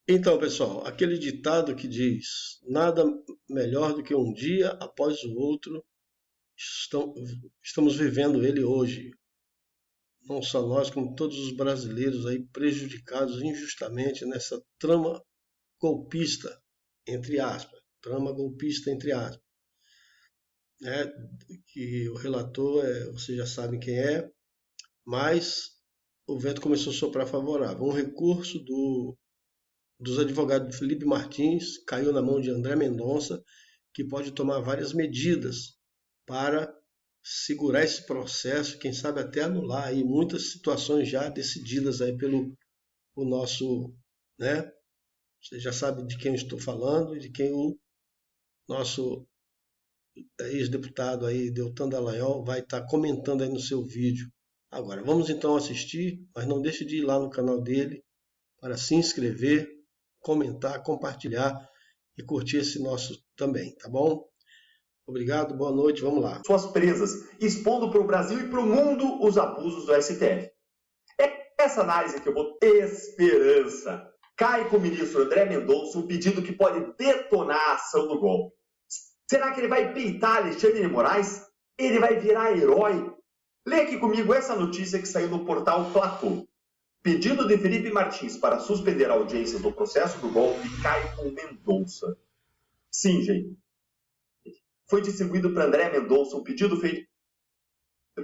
Então, pessoal, aquele ditado que diz: nada melhor do que um dia após o outro, estão- estamos vivendo ele hoje. Não só nós, como todos os brasileiros aí prejudicados injustamente nessa trama golpista, entre aspas. Trama golpista, entre aspas. Né? Que o relator, vocês já sabem quem é, mas o vento começou a soprar favorável. Um recurso dos advogados de Felipe Martins caiu na mão de André Mendonça, que pode tomar várias medidas para segurar esse processo, quem sabe até anular aí muitas situações já decididas aí pelo o nosso, né? Você já sabe de quem eu estou falando e de quem o nosso ex-deputado aí, Deltan Dallagnol, vai estar comentando aí no seu vídeo. Agora, vamos então assistir, mas não deixe de ir lá no canal dele para se inscrever, comentar, compartilhar e curtir esse nosso também, tá bom? Obrigado, boa noite, vamos lá. Suas presas, expondo para o Brasil e para o mundo os abusos do STF. É essa análise que eu vou ter esperança. Cai com o ministro André Mendonça um pedido que pode detonar a ação do golpe. Será que ele vai peitar Alexandre de Moraes? Ele vai virar herói? Lê aqui comigo essa notícia que saiu no portal Platô. Pedido de Felipe Martins para suspender a audiência do processo do golpe cai com Mendonça. Sim, gente. Foi distribuído para André Mendonça um pedido feito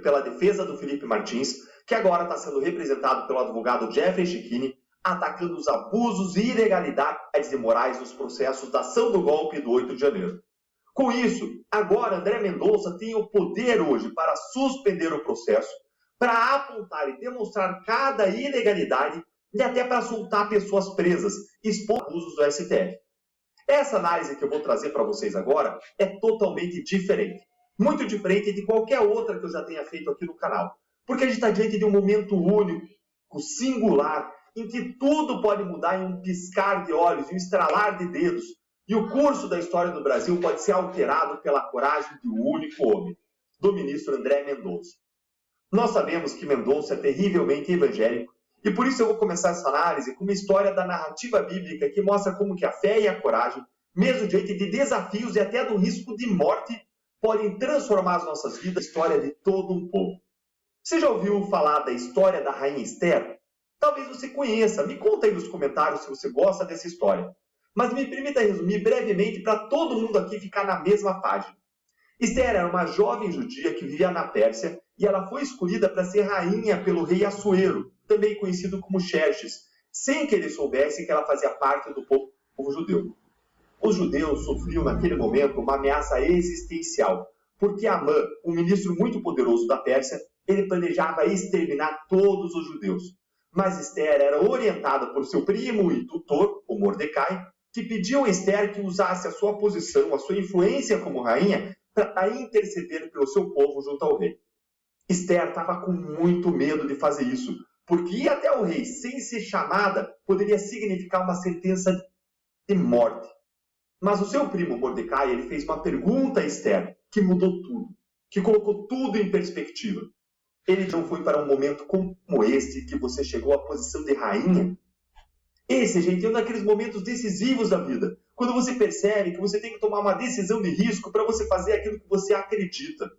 pela defesa do Felipe Martins, que agora está sendo representado pelo advogado Jeffrey Chechini, atacando os abusos e ilegalidades de Moraes nos processos da ação do golpe do 8 de janeiro. Com isso, agora André Mendonça tem o poder hoje para suspender o processo, para apontar e demonstrar cada ilegalidade e até para soltar pessoas presas, expor abusos do STF. Essa análise que eu vou trazer para vocês agora é totalmente diferente. Muito diferente de qualquer outra que eu já tenha feito aqui no canal. Porque a gente está diante de um momento único, singular, em que tudo pode mudar em um piscar de olhos, em um estralar de dedos. E o curso da história do Brasil pode ser alterado pela coragem de um único homem, do ministro André Mendonça. Nós sabemos que Mendonça é terrivelmente evangélico, e por isso eu vou começar essa análise com uma história da narrativa bíblica que mostra como que a fé e a coragem, mesmo diante de desafios e até do risco de morte, podem transformar as nossas vidas, a história de todo um povo. Você já ouviu falar da história da Rainha Esther? Talvez você conheça, me conta aí nos comentários se você gosta dessa história. Mas me permita resumir brevemente para todo mundo aqui ficar na mesma página. Esther era uma jovem judia que vivia na Pérsia e ela foi escolhida para ser rainha pelo rei Assuero, também conhecido como Xerxes, sem que ele soubesse que ela fazia parte do povo judeu. Os judeus sofriam naquele momento uma ameaça existencial, porque Amã, um ministro muito poderoso da Pérsia, ele planejava exterminar todos os judeus. Mas Esther era orientada por seu primo e tutor, o Mordecai, que pediu a Esther que usasse a sua posição, a sua influência como rainha, para interceder pelo seu povo junto ao rei. Esther estava com muito medo de fazer isso, porque ir até o rei sem ser chamada poderia significar uma sentença de morte. Mas o seu primo Mordecai ele fez uma pergunta a Esther que mudou tudo, que colocou tudo em perspectiva. Ele não foi para um momento como este que você chegou à posição de rainha. Esse, gente, é um daqueles momentos decisivos da vida, quando você percebe que você tem que tomar uma decisão de risco para você fazer aquilo que você acredita.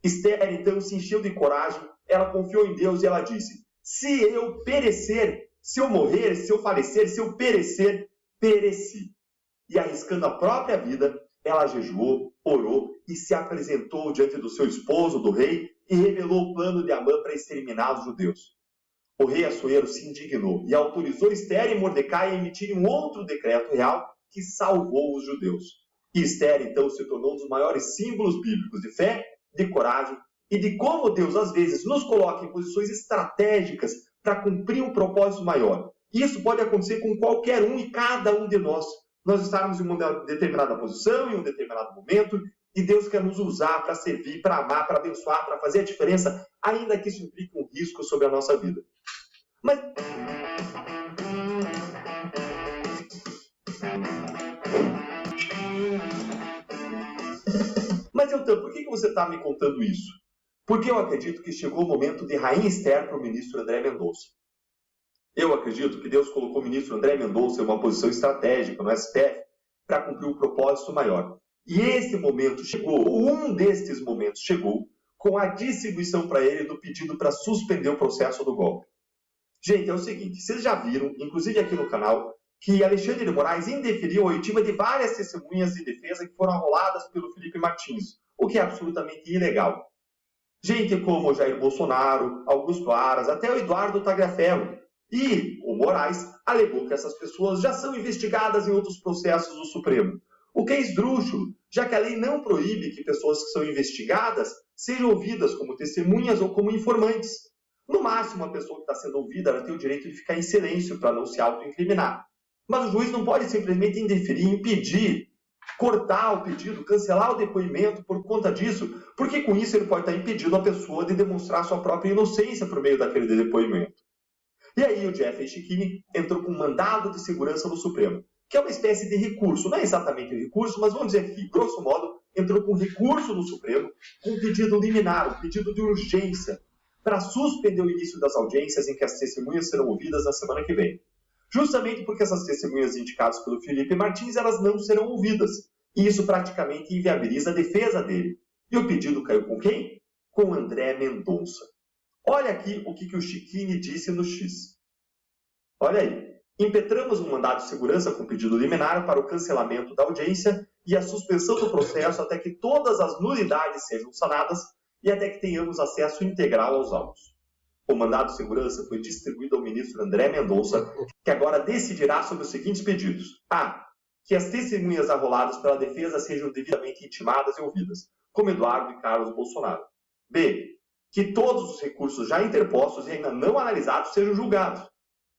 Esther, então, se encheu de coragem, ela confiou em Deus e ela disse: se eu perecer, se eu morrer, se eu falecer, se eu perecer, pereci. E arriscando a própria vida, ela jejuou, orou e se apresentou diante do seu esposo, do rei, e revelou o plano de Amã para exterminar os judeus. O rei Assuero se indignou e autorizou Esther e Mordecai a emitirem um outro decreto real que salvou os judeus. E Esther, então, se tornou um dos maiores símbolos bíblicos de fé, de coragem e de como Deus, às vezes, nos coloca em posições estratégicas para cumprir um propósito maior. Isso pode acontecer com qualquer um e cada um de nós. Nós estarmos em uma determinada posição, em um determinado momento, e Deus quer nos usar para servir, para amar, para abençoar, para fazer a diferença, ainda que isso implique um risco sobre a nossa vida. Mas então, por que você está me contando isso? Porque eu acredito que chegou o momento de Rainha Esther para o ministro André Mendonça. Eu acredito que Deus colocou o ministro André Mendonça em uma posição estratégica no STF para cumprir um propósito maior. E esse momento chegou, um destes momentos chegou, com a distribuição para ele do pedido para suspender o processo do golpe. Gente, é o seguinte, vocês já viram, inclusive aqui no canal, que Alexandre de Moraes indeferiu a oitiva de várias testemunhas de defesa que foram arroladas pelo Felipe Martins, o que é absolutamente ilegal. Gente como Jair Bolsonaro, Augusto Aras, até o Eduardo Tagliaferro. E o Moraes alegou que essas pessoas já são investigadas em outros processos do Supremo. O que é esdrúxulo, já que a lei não proíbe que pessoas que são investigadas sejam ouvidas como testemunhas ou como informantes. No máximo, a pessoa que está sendo ouvida ela tem o direito de ficar em silêncio para não se autoincriminar. Mas o juiz não pode simplesmente indeferir, impedir, cortar o pedido, cancelar o depoimento por conta disso, porque com isso ele pode estar impedindo a pessoa de demonstrar sua própria inocência por meio daquele depoimento. E aí o Jeffrey Schichini entrou com um mandado de segurança no Supremo, que é uma espécie de recurso, não é exatamente um recurso, mas vamos dizer que, grosso modo, entrou com recurso no Supremo, com um pedido liminar, um pedido de urgência, para suspender o início das audiências em que as testemunhas serão ouvidas na semana que vem. Justamente porque essas testemunhas indicadas pelo Felipe Martins, elas não serão ouvidas. E isso praticamente inviabiliza a defesa dele. E o pedido caiu com quem? Com André Mendonça. Olha aqui o que o Schichini disse no X. Olha aí. Impetramos um mandado de segurança com pedido liminar para o cancelamento da audiência e a suspensão do processo até que todas as nulidades sejam sanadas e até que tenhamos acesso integral aos autos. O mandado de segurança foi distribuído ao ministro André Mendonça, que agora decidirá sobre os seguintes pedidos. A. Que as testemunhas arroladas pela defesa sejam devidamente intimadas e ouvidas, como Eduardo e Carlos Bolsonaro. B. Que todos os recursos já interpostos e ainda não analisados sejam julgados.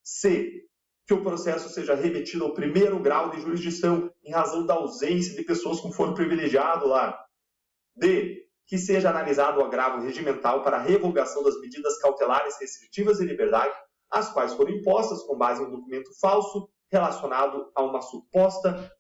C. Que o processo seja remetido ao primeiro grau de jurisdição, em razão da ausência de pessoas com foro privilegiado lá. D. Que seja analisado o agravo regimental para a revogação das medidas cautelares restritivas de liberdade, as quais foram impostas com base em um documento falso relacionado a uma suposta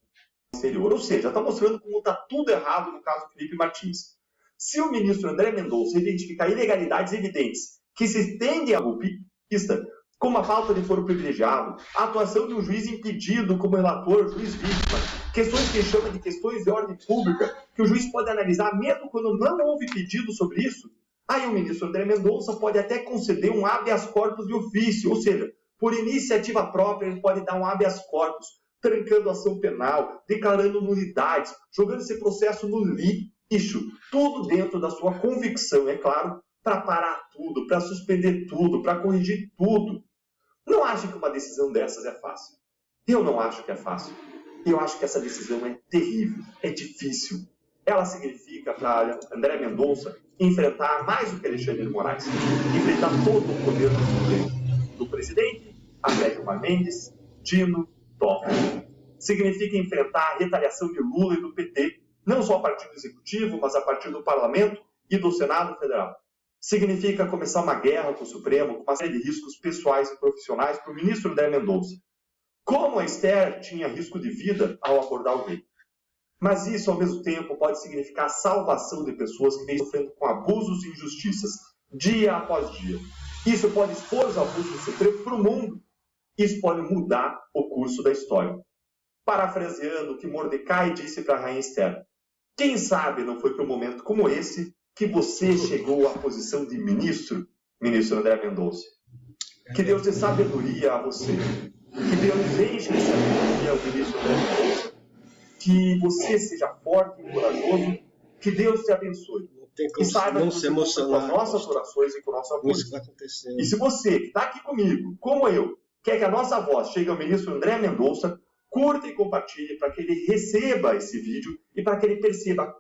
exterior. Ou seja, está mostrando como está tudo errado no caso Felipe Martins. Se o ministro André Mendonça identificar ilegalidades evidentes que se estendem à golpista, como a falta de foro privilegiado, a atuação de um juiz impedido como relator, juiz vítima, questões que ele chama de questões de ordem pública, que o juiz pode analisar mesmo quando não houve pedido sobre isso, aí o ministro André Mendonça pode até conceder um habeas corpus de ofício, ou seja, por iniciativa própria ele pode dar um habeas corpus, trancando ação penal, declarando nulidades, jogando esse processo no lixo, tudo dentro da sua convicção, é claro, para parar tudo, para suspender tudo, para corrigir tudo. Não acho que uma decisão dessas é fácil. Eu não acho que é fácil. Eu acho que essa decisão é terrível, é difícil. Ela significa para André Mendonça enfrentar mais do que Alexandre de Moraes, enfrentar todo o poder do Supremo, do presidente até Gilmar Mendes, Dino, Toffoli. Significa enfrentar a retaliação de Lula e do PT, não só a partir do Executivo, mas a partir do Parlamento e do Senado Federal. Significa começar uma guerra com o Supremo, com uma série de riscos pessoais e profissionais para o ministro André Mendonça. Como a Esther tinha risco de vida ao abordar o rei. Mas isso, ao mesmo tempo, pode significar a salvação de pessoas que vêm sofrendo com abusos e injustiças, dia após dia. Isso pode expor os abusos do Supremo para o mundo. Isso pode mudar o curso da história. Parafraseando o que Mordecai disse para a rainha Esther, quem sabe não foi para um momento como esse que você chegou à posição de ministro, ministro André Mendonça. Que Deus dê sabedoria a você. Que Deus enche de sabedoria ao ministro André Mendonça. Que você seja forte e corajoso. Que Deus te abençoe. E saiba que você conta com as nossas orações e com o nosso apoio. E se você, que está aqui comigo, como eu, quer que a nossa voz chegue ao ministro André Mendonça, curta e compartilhe para que ele receba esse vídeo e para que ele perceba